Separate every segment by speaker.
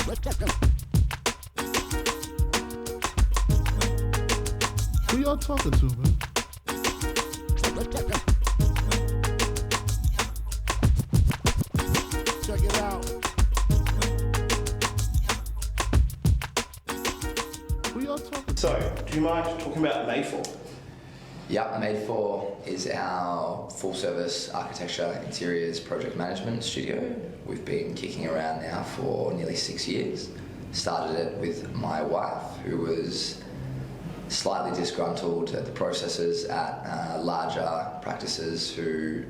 Speaker 1: Who y'all talking to, man? Check it out. Who y'all talking to?
Speaker 2: So, do you mind talking about Madefor?
Speaker 3: Yep, Madefor is our full-service architecture, interiors, project management studio. We've been kicking around now for nearly 6 years. Started it with my wife, who was slightly disgruntled at the processes at larger practices who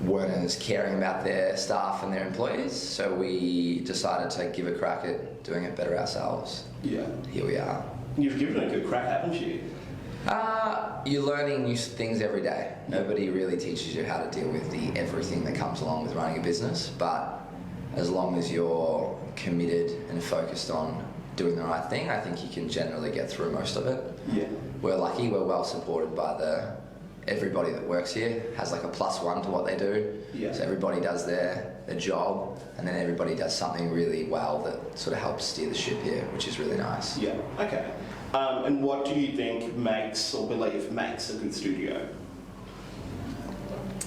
Speaker 3: weren't as caring about their staff and their employees. So we decided to give a crack at doing it better ourselves.
Speaker 2: Yeah.
Speaker 3: Here we are.
Speaker 2: You've given it a good crack, haven't you?
Speaker 3: You're learning new things every day. Nobody really teaches you how to deal with everything that comes along with running a business, but as long as you're committed and focused on doing the right thing, I think you can generally get through most of it.
Speaker 2: Yeah.
Speaker 3: We're lucky, we're well supported by everybody that works here has like a +1 to what they do.
Speaker 2: Yeah.
Speaker 3: So everybody does their job, and then everybody does something really well that sort of helps steer the ship here, which is really nice.
Speaker 2: Yeah, okay. And what do you think makes a good studio?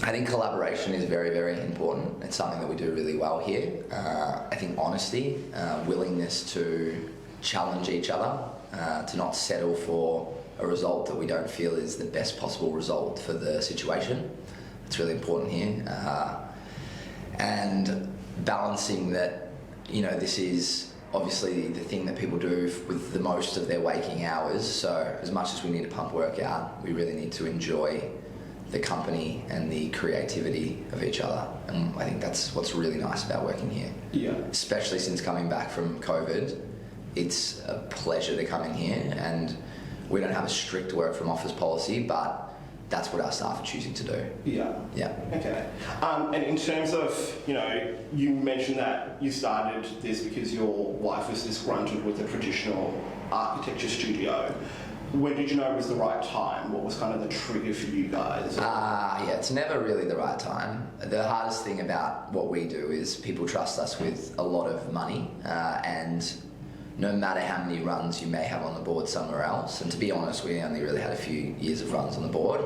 Speaker 3: I think collaboration is very, very important. It's something that we do really well here. I think honesty, willingness to challenge each other, to not settle for a result that we don't feel is the best possible result for the situation. It's really important here. And balancing that, this is obviously the thing that people do with the most of their waking hours. So as much as we need to pump work out, we really need to enjoy the company and the creativity of each other. And I think that's what's really nice about working here.
Speaker 2: Yeah.
Speaker 3: Especially since coming back from COVID, it's a pleasure to come in here, and we don't have a strict work from office policy, but that's what our staff are choosing to do.
Speaker 2: Yeah.
Speaker 3: Yeah.
Speaker 2: Okay. And in terms of, you mentioned that you started this because your wife was disgruntled with a traditional architecture studio. When did you know it was the right time? What was kind of the trigger for you guys?
Speaker 3: Yeah, it's never really the right time. The hardest thing about what we do is people trust us with a lot of money, and no matter how many runs you may have on the board somewhere else, and to be honest, we only really had a few years of runs on the board,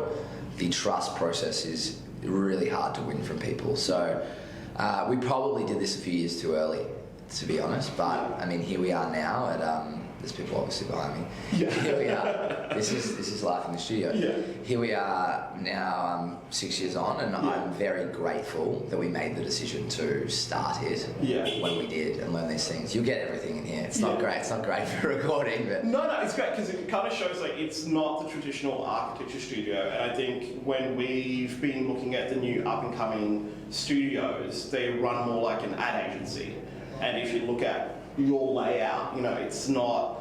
Speaker 3: the trust process is really hard to win from people. So we probably did this a few years too early, to be honest, but I mean, here we are now at there's people obviously behind me.
Speaker 2: Yeah.
Speaker 3: Here we are. This is life in the studio.
Speaker 2: Yeah.
Speaker 3: Here we are now, 6 years on, and I'm very grateful that we made the decision to start it when we did and learn these things. You'll get everything in here. It's not great. It's not great for recording, but
Speaker 2: No, it's great because it kind of shows it's not the traditional architecture studio. And I think when we've been looking at the new up and coming studios, they run more like an ad agency. And if you look at your layout, it's not.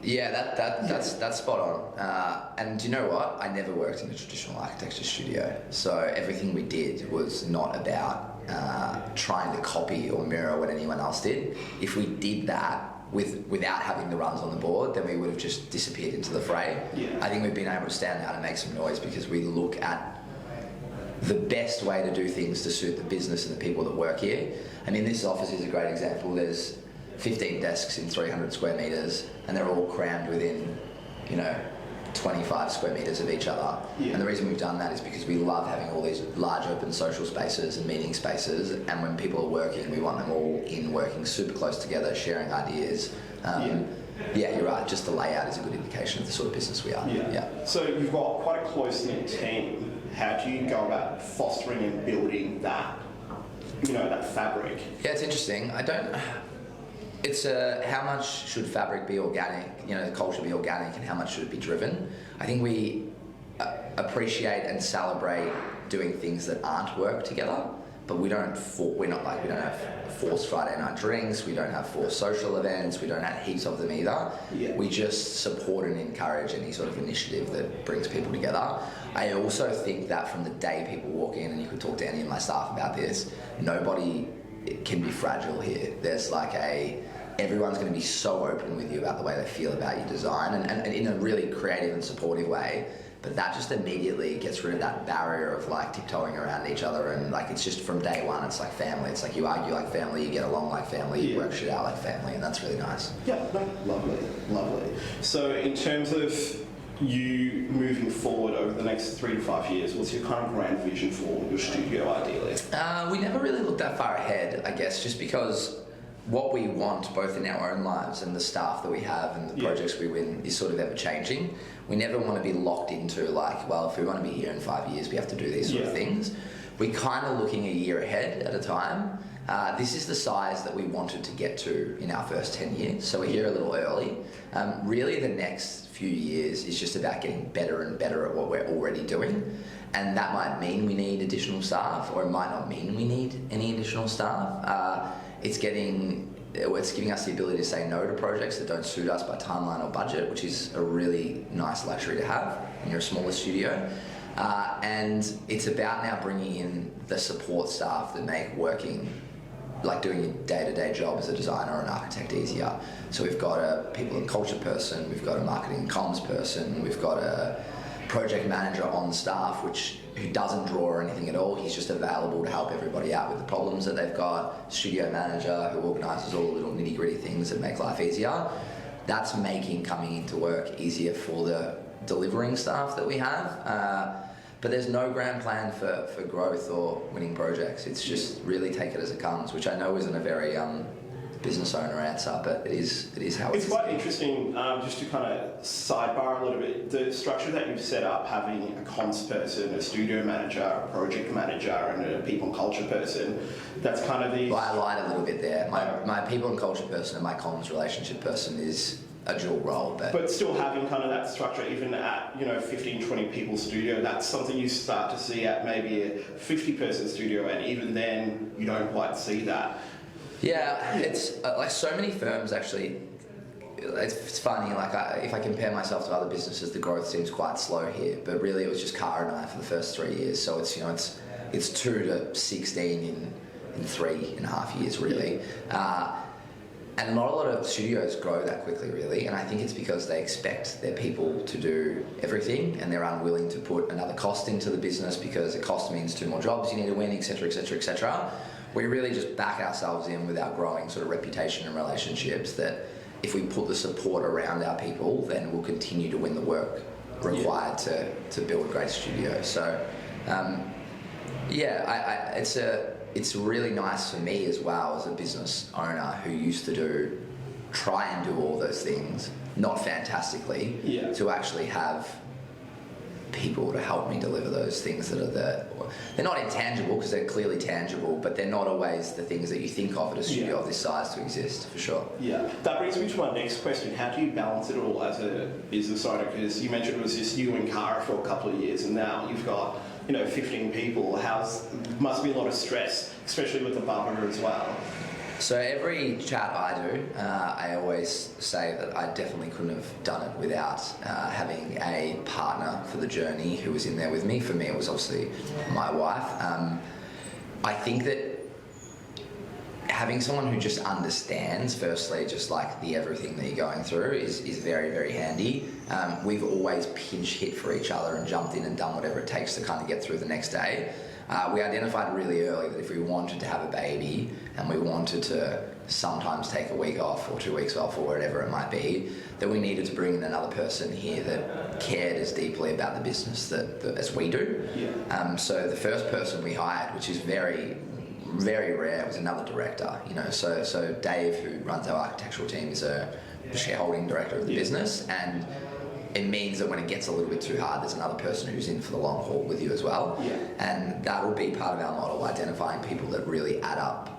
Speaker 3: Yeah, that's spot on. And you know what? I never worked in a traditional architecture studio, so everything we did was not about trying to copy or mirror what anyone else did. If we did that without having the runs on the board, then we would have just disappeared into the fray.
Speaker 2: Yeah.
Speaker 3: I think we've been able to stand out and make some noise because we look at the best way to do things to suit the business and the people that work here. I mean, this office is a great example. There's 15 desks in 300 square metres, and they're all crammed within, 25 square metres of each other.
Speaker 2: Yeah.
Speaker 3: And the reason we've done that is because we love having all these large open social spaces and meeting spaces, and when people are working, we want them all in working super close together, sharing ideas. Yeah, you're right, just the layout is a good indication of the sort of business we are.
Speaker 2: Yeah. So you've got quite a close-knit team. How do you go about fostering and building that, that fabric?
Speaker 3: Yeah, it's interesting. It's how much should fabric be organic, the culture be organic, and how much should it be driven? I think we appreciate and celebrate doing things that aren't work together, but we don't have forced Friday night drinks, we don't have forced social events, we don't have heaps of them either.
Speaker 2: Yeah.
Speaker 3: We just support and encourage any sort of initiative that brings people together. I also think that from the day people walk in, and you could talk to any of my staff about this, nobody can be fragile here. There's everyone's going to be so open with you about the way they feel about your design, and in a really creative and supportive way. But that just immediately gets rid of that barrier of like tiptoeing around each other, and like it's just from day one, it's like family. It's like you argue like family, you get along like family, you work shit out like family, and that's really nice.
Speaker 2: Yeah, no, lovely. So in terms of you moving forward over the next 3 to 5 years, what's your kind of grand vision for your studio ideally?
Speaker 3: We never really looked that far ahead, I guess, just because what we want both in our own lives and the staff that we have and the projects we win is sort of ever changing. We never want to be locked into like, well, if we want to be here in 5 years, we have to do these sort of things. We're kind of looking a year ahead at a time. This is the size that we wanted to get to in our first 10 years, so we're here a little early. Really the next few years is just about getting better and better at what we're already doing, and that might mean we need additional staff, or it might not mean we need any additional staff. It's giving us the ability to say no to projects that don't suit us by timeline or budget, which is a really nice luxury to have when you're a smaller studio. And it's about now bringing in the support staff that make working, like doing your day-to-day job as a designer or an architect easier. So we've got a people and culture person, we've got a marketing and comms person, we've got a project manager on staff who doesn't draw or anything at all. He's just available to help everybody out with the problems that they've got. Studio manager who organises all the little nitty-gritty things that make life easier. That's making coming into work easier for the delivering staff that we have. But there's no grand plan for growth or winning projects. It's just really take it as it comes, which I know isn't a very business owner answer, but it is how
Speaker 2: it's quite interesting. Just to kind of sidebar a little bit, the structure that you've set up, having a comms person, a studio manager, a project manager, and a people and culture person. That's kind of the.
Speaker 3: Well, I lied a little bit there. My people and culture person and my comms relationship person is a dual role,
Speaker 2: but still having kind of that structure, even at 15, 20 people studio, that's something you start to see at maybe a 50-person studio, and even then you don't quite see that.
Speaker 3: Yeah, it's like so many firms actually. It's funny, like if I compare myself to other businesses, the growth seems quite slow here. But really, it was just Cara and I for the first 3 years. So it's 2 to 16 in 3.5 years, really. And not a lot of studios grow that quickly, really, and I think it's because they expect their people to do everything, and they're unwilling to put another cost into the business because a cost means 2 more jobs you need to win, etc., etc., etc. We really just back ourselves in with our growing sort of reputation and relationships that if we put the support around our people, then we'll continue to win the work required to build a great studio. So, it's really nice for me as well as a business owner who used to try and do all those things, not fantastically, to actually have people to help me deliver those things that are they're not intangible because they're clearly tangible, but they're not always the things that you think of at a studio of this size to exist, for sure. Yeah,
Speaker 2: that brings me to my next question. How do you balance it all as a business owner? Because you mentioned it was just you and Cara for a couple of years, and now you've got 15 people. Must be a lot of stress, especially with the bumper as well.
Speaker 3: So every chat I do, I always say that I definitely couldn't have done it without having a partner for the journey who was in there with me. For me, it was obviously my wife. I think that having someone who just understands, firstly, just like the everything that you're going through is very, very handy. We've always pinch hit for each other and jumped in and done whatever it takes to kind of get through the next day. We identified really early that if we wanted to have a baby and we wanted to sometimes take a week off or 2 weeks off or whatever it might be, that we needed to bring in another person here that cared as deeply about the business as we do. So the first person we hired, which is very, very rare, was another director. So Dave, who runs our architectural team, is a shareholding director of the business, and it means that when it gets a little bit too hard, there's another person who's in for the long haul with you as well. And that will be part of our model, identifying people that really add up,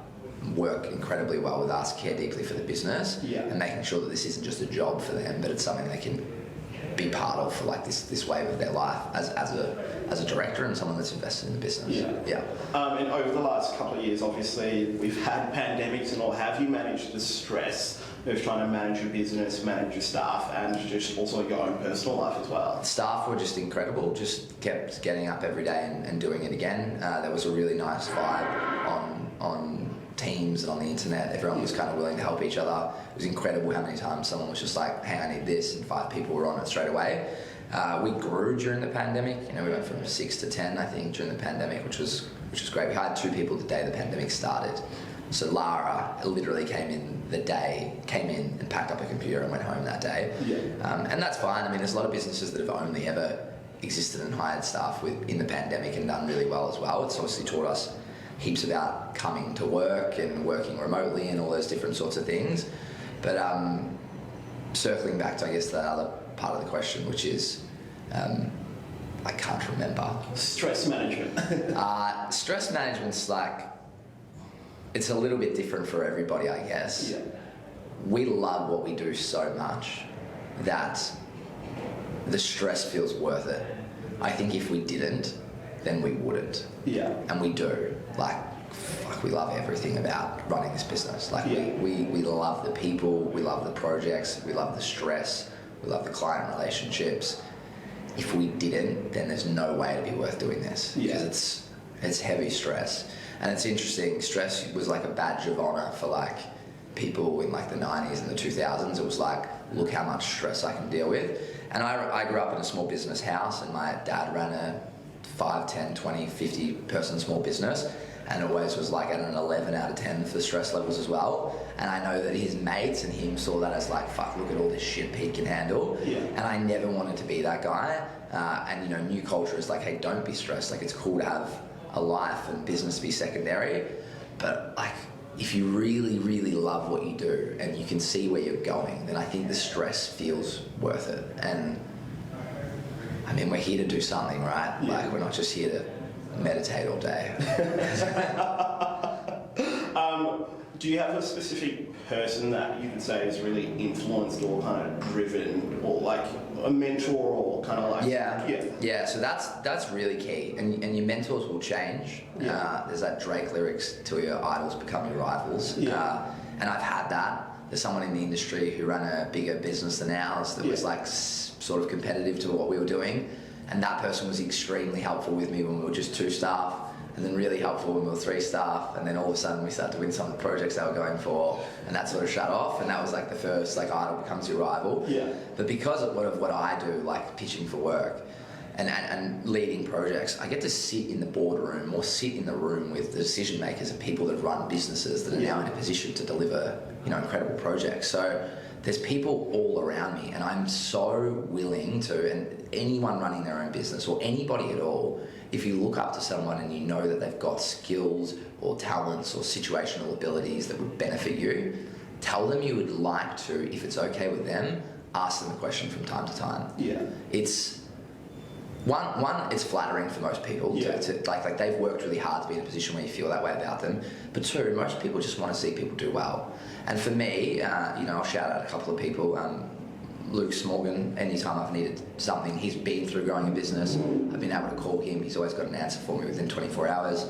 Speaker 3: work incredibly well with us, care deeply for the business, and making sure that this isn't just a job for them, but it's something they can be part of for like this wave of their life as a director and someone that's invested in the business.
Speaker 2: And over the last couple of years, obviously, we've had pandemics and all. Have you managed the stress of trying to manage your business, manage your staff, and just also your own personal life as well?
Speaker 3: Staff were just incredible, just kept getting up every day and doing it again. There was a really nice vibe on Teams and on the internet. Everyone was kind of willing to help each other. It was incredible how many times someone was just like, hey, I need this, and 5 people were on it straight away. We grew during the pandemic. You know, we went from 6 to 10, I think, during the pandemic, which was great. We hired 2 people the day the pandemic started. So Lara literally came in and packed up a computer and went home that day.
Speaker 2: Yeah.
Speaker 3: And that's fine. I mean, there's a lot of businesses that have only ever existed and hired staff in the pandemic and done really well as well. It's obviously taught us heaps about coming to work and working remotely and all those different sorts of things. But circling back to, I guess, the other part of the question, which is, I can't remember.
Speaker 2: Stress management.
Speaker 3: Stress management's like, it's a little bit different for everybody, I guess.
Speaker 2: Yeah.
Speaker 3: We love what we do so much that the stress feels worth it. I think if we didn't, then we wouldn't.
Speaker 2: Yeah.
Speaker 3: And we do. Like, fuck, we love everything about running this business. Like,
Speaker 2: Yeah.
Speaker 3: we love the people, we love the projects, we love the stress, we love the client relationships. If we didn't, then there's no way it'd be worth doing this.
Speaker 2: Yeah.
Speaker 3: Because it's heavy stress. And it's interesting, stress was like a badge of honor for like people in like the 90s and the 2000s. It was like, look how much stress I can deal with. And I grew up in a small business house, and my dad ran a 5, 10, 20, 50 person small business, and always was like at an 11 out of 10 for the stress levels as well. And I know that his mates and him saw that as like, fuck, look at all this shit Pete can handle.
Speaker 2: Yeah.
Speaker 3: And I never wanted to be that guy. And you know, new culture is like, hey, don't be stressed. Like, it's cool to have a life and business be secondary, but like, if you really, really love what you do and you can see where you're going, then I think the stress feels worth it. And I mean, we're here to do something, right?
Speaker 2: Yeah.
Speaker 3: Like, we're not just here to meditate all day.
Speaker 2: Do you have a specific person that you could say is really influenced or kind of driven, or like a mentor, or kind of like
Speaker 3: Yeah. So that's really key, and your mentors will change.
Speaker 2: Yeah.
Speaker 3: There's that Drake lyrics, "Till your idols become your rivals."
Speaker 2: Yeah.
Speaker 3: And I've had that. There's someone in the industry who ran a bigger business than ours that was
Speaker 2: Yeah.
Speaker 3: like sort of competitive to what we were doing, and that person was extremely helpful with me when we were just 2 staff. And then really helpful when we were 3 staff, and then all of a sudden we started to win some of the projects they were going for, and that sort of shut off, and that was like the first, like, idol becomes your rival.
Speaker 2: Yeah.
Speaker 3: But because of what I do, like pitching for work and leading projects, I get to sit in the boardroom or sit in the room with the decision makers and people that run businesses that are now in a position to deliver, you know, incredible projects. So there's people all around me, and I'm so willing to, and anyone running their own business or anybody at all, if you look up to someone and you know that they've got skills or talents or situational abilities that would benefit you, tell them you would like to, if it's okay with them, ask them a question from time to time.
Speaker 2: Yeah.
Speaker 3: It's one, it's flattering for most people to like they've worked really hard to be in a position where you feel that way about them. But 2, most people just want to see people do well. And for me, you know, I'll shout out a couple of people. Luke Smorgan, anytime I've needed something, he's been through growing a business. I've been able to call him. He's always got an answer for me within 24 hours.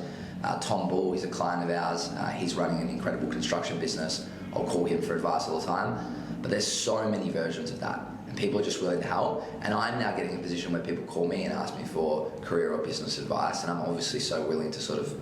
Speaker 3: Tom Bull, he's a client of ours. He's running an incredible construction business. I'll call him for advice all the time. But there's so many versions of that, and people are just willing to help. And I'm now getting in a position where people call me and ask me for career or business advice, and I'm obviously so willing to sort of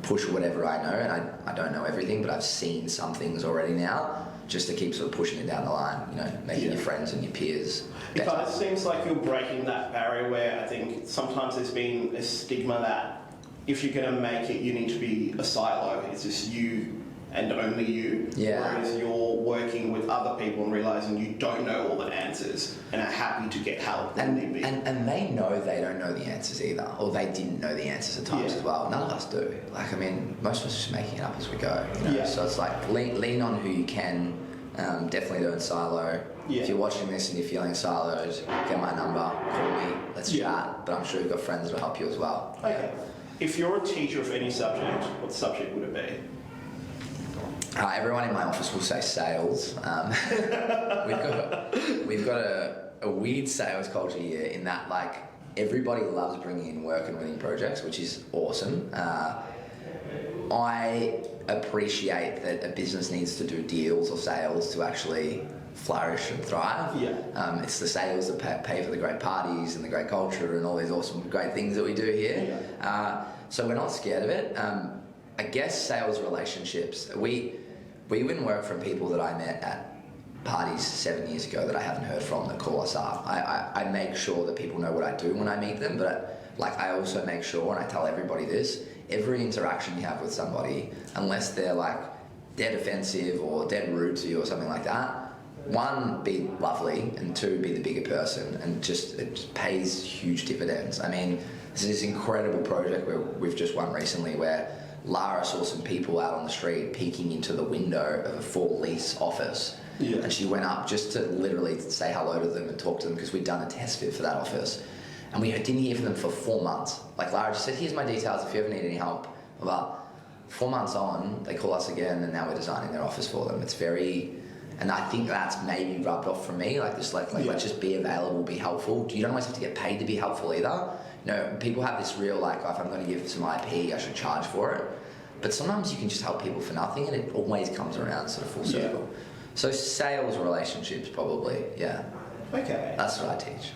Speaker 3: push whatever I know. And I don't know everything, but I've seen some things already now, just to keep sort of pushing it down the line, you know, making your friends and your peers
Speaker 2: It
Speaker 3: better.
Speaker 2: kind of seems like you're breaking that barrier where I think sometimes there's been a stigma that if you're going to make it, you need to be a silo. It's just you and only you.
Speaker 3: Yeah.
Speaker 2: Whereas you're working with other people and realising you don't know all the answers and are happy to get help when need be.
Speaker 3: And they know they don't know the answers either, or they didn't know the answers at times as well. None of us do. Like, I mean, most of us are just making it up as we go. You know?
Speaker 2: Yeah.
Speaker 3: So it's like lean on who you can. Definitely don't silo.
Speaker 2: Yeah.
Speaker 3: If you're watching this and you're feeling siloed, get my number, call me, let's chat. But I'm sure you've got friends that will help you as well.
Speaker 2: Okay. If you're a teacher of any subject, what subject would it be?
Speaker 3: Everyone in my office will say sales. We've got a weird sales culture here in that, like, everybody loves bringing in work and winning projects, which is awesome. I appreciate that a business needs to do deals or sales to actually flourish and thrive.
Speaker 2: Yeah.
Speaker 3: It's the sales that pay for the great parties and the great culture and all these awesome, great things that we do here.
Speaker 2: Yeah.
Speaker 3: So we're not scared of it. I guess sales relationships. We win work from people that I met at parties 7 years ago that I haven't heard from that call us up. I make sure that people know what I do when I meet them, but like I also make sure, and I tell everybody this, every interaction you have with somebody, unless they're like dead offensive or dead rude to you or something like that, one, be lovely, and two, be the bigger person, and it just pays huge dividends. I mean, there's this incredible project where we've just won recently where Lara saw some people out on the street peeking into the window of a full lease office.
Speaker 2: Yeah.
Speaker 3: And she went up just to literally say hello to them and talk to them because we'd done a test fit for that office. And we didn't hear from them for 4 months. Like Lara just said, here's my details if you ever need any help. About 4 months on, they call us again and now we're designing their office for them. It's very, and I think that's maybe rubbed off from me, like this, like let's just be available, be helpful. You don't always have to get paid to be helpful either. You know, people have this real like, if I'm going to give some IP, I should charge for it. But sometimes you can just help people for nothing and it always comes around sort of full circle. So sales relationships probably, yeah.
Speaker 2: Okay.
Speaker 3: That's what I teach.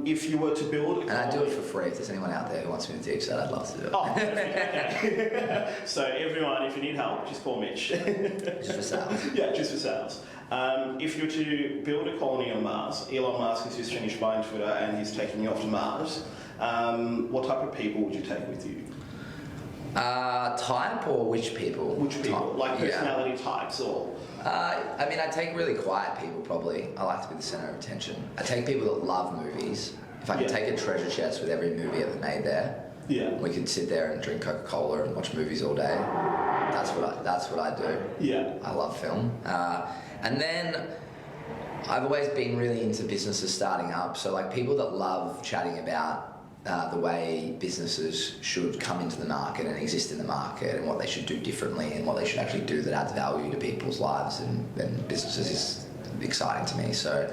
Speaker 2: If you were to build...
Speaker 3: And I do it for free. If there's anyone out there who wants me to teach that, I'd love to do it.
Speaker 2: Oh, okay. So everyone, if you need help, just call Mitch.
Speaker 3: Just for sales.
Speaker 2: Yeah, just for sales. If you were to build a colony on Mars, Elon Musk has just finished buying Twitter and he's taking you off to Mars, what type of people would you take with you?
Speaker 3: Type or which people?
Speaker 2: Which people? Like personality types or...
Speaker 3: I mean, I take really quiet people probably. I like to be the centre of attention. I take people that love movies. If I could take a treasure chest with every movie ever made there, we could sit there and drink Coca-Cola and watch movies all day. That's what I do.
Speaker 2: Yeah.
Speaker 3: I love film. And then I've always been really into businesses starting up. So like people that love chatting about the way businesses should come into the market and exist in the market and what they should do differently and what they should actually do that adds value to people's lives and businesses is exciting to me. So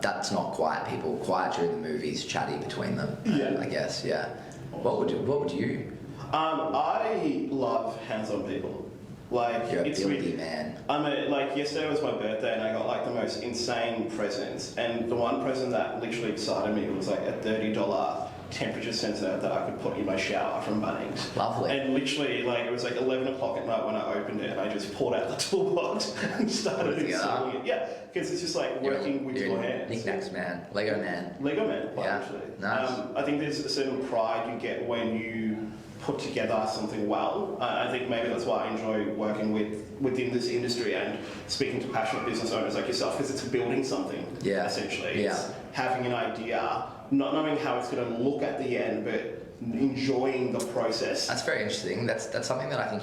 Speaker 3: that's not quiet people. Quiet during the movies, chatty between them. I guess. Yeah. What would you?
Speaker 2: I love hands-on people. Like
Speaker 3: you're a
Speaker 2: it's
Speaker 3: buildy man.
Speaker 2: Like yesterday was my birthday and I got like the most insane presents, and the one present that literally excited me was like a $30 temperature sensor that I could put in my shower from Bunnings.
Speaker 3: Lovely.
Speaker 2: And literally, like it was like 11 o'clock at night when I opened it, and I just pulled out the toolbox and started installing it. Yeah, because it's just like working with your hands.
Speaker 3: Knickknacks man, Lego man.
Speaker 2: Lego man, actually.
Speaker 3: Nice.
Speaker 2: I think there's a certain pride you get when you put together something well. I think maybe that's why I enjoy working within this industry and speaking to passionate business owners like yourself, because it's building something. Yeah. Essentially, it's having an idea, not knowing how it's going to look at the end, but enjoying the process.
Speaker 3: That's very interesting. That's something that I think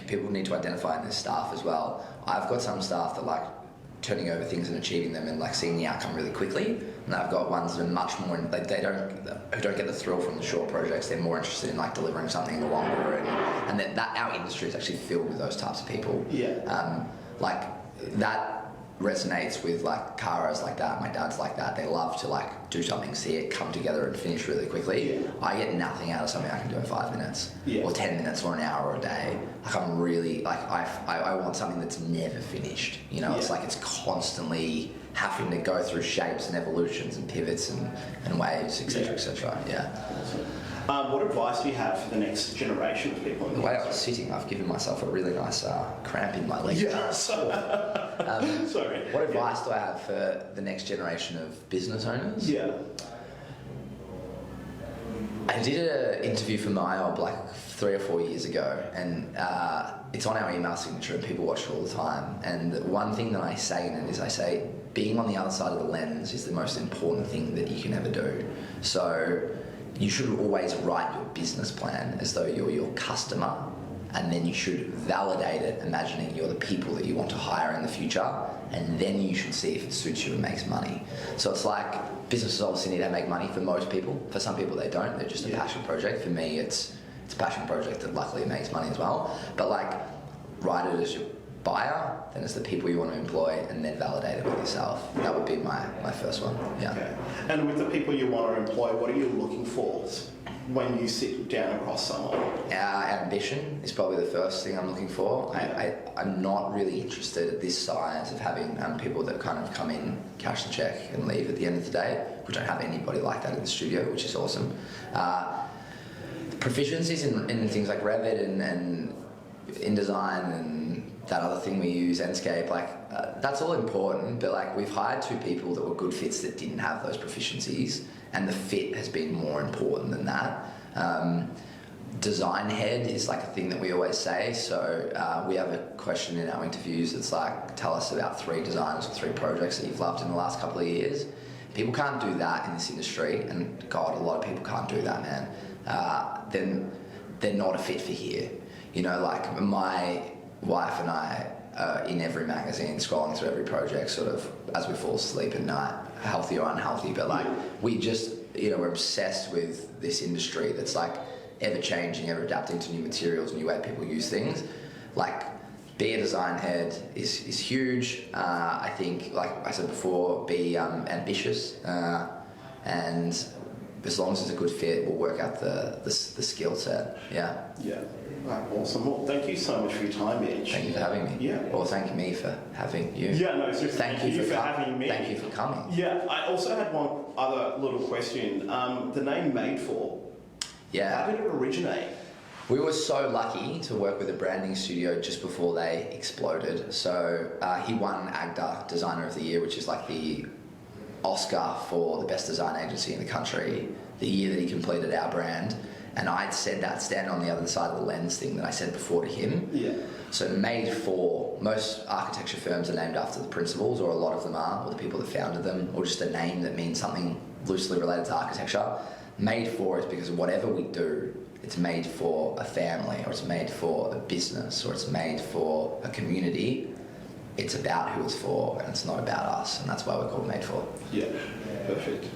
Speaker 3: people need to identify in their staff as well. I've got some staff that like turning over things and achieving them and like seeing the outcome really quickly, and I've got ones that are much more who don't get the thrill from the short projects. They're more interested in like delivering something in the longer, and that our industry is actually filled with those types of people. Like that resonates with like Kara's like that, my dad's like that. They love to like do something, see it come together and finish really quickly. I get nothing out of something I can do in 5 minutes or 10 minutes or an hour or a day. Like I'm really like I want something that's never finished, you know. It's like it's constantly having to go through shapes and evolutions and pivots and waves, etc.
Speaker 2: What advice do you have for the next generation of people?
Speaker 3: The way I was sitting, I've given myself a really nice cramp in my leg.
Speaker 2: Sorry.
Speaker 3: What advice do I have for the next generation of business owners? I did an interview for Mile like 3 or 4 years ago, and it's on our email signature and people watch it all the time. And one thing that I say in it is I say, being on the other side of the lens is the most important thing that you can ever do. So you should always write your business plan as though you're your customer, and then you should validate it, imagining you're the people that you want to hire in the future, and then you should see if it suits you and makes money. So it's like businesses obviously need to make money for most people. For some people they don't, they're just a passion project. For me it's a passion project that luckily makes money as well. But like write it as your buyer, then it's the people you want to employ, and then validate it with yourself. That would be my first one. Okay.
Speaker 2: And with the people you want to employ, what are you looking for when you sit down across someone?
Speaker 3: Ambition is probably the first thing I'm looking for. I'm not really interested at this size of having people that kind of come in, cash the check and leave at the end of the day. We don't have anybody like that in the studio, which is awesome. Proficiencies in things like Revit and InDesign and that other thing we use, Enscape, that's all important, but like we've hired 2 people that were good fits that didn't have those proficiencies, and the fit has been more important than that. Design head is like a thing that we always say, so we have a question in our interviews that's like, tell us about 3 designers or 3 projects that you've loved in the last couple of years. People can't do that in this industry, and God, a lot of people can't do that, man. Then they're not a fit for here. You know, like my wife and I are in every magazine, scrolling through every project, sort of as we fall asleep at night, healthy or unhealthy. But like, we just, you know, we're obsessed with this industry that's like ever changing, ever adapting to new materials, new way people use things. Like, be a design head is huge. I think, like I said before, be ambitious, and as long as it's a good fit, we'll work out the skill set. Yeah.
Speaker 2: Yeah. Right, awesome. Well, thank you so much for your time, Mitch.
Speaker 3: Thank you for having me.
Speaker 2: Yeah.
Speaker 3: Or thank me for having you.
Speaker 2: Yeah, no, seriously.
Speaker 3: Thank you for
Speaker 2: having me.
Speaker 3: Thank you for coming.
Speaker 2: Yeah, I also had one other little question. The name Madefor.
Speaker 3: Yeah.
Speaker 2: How did it originate?
Speaker 3: We were so lucky to work with a branding studio just before they exploded. So he won AGDA Designer of the Year, which is like the Oscar for the best design agency in the country, the year that he completed our brand. And I'd said that, standing on the other side of the lens thing that I said before to him.
Speaker 2: Yeah.
Speaker 3: So Madefor, most architecture firms are named after the principals, or a lot of them are, or the people that founded them, or just a name that means something loosely related to architecture. Madefor is because whatever we do, it's made for a family, or it's made for a business, or it's made for a community. It's about who it's for, and it's not about us, and that's why we're called Madefor.
Speaker 2: Yeah, perfect.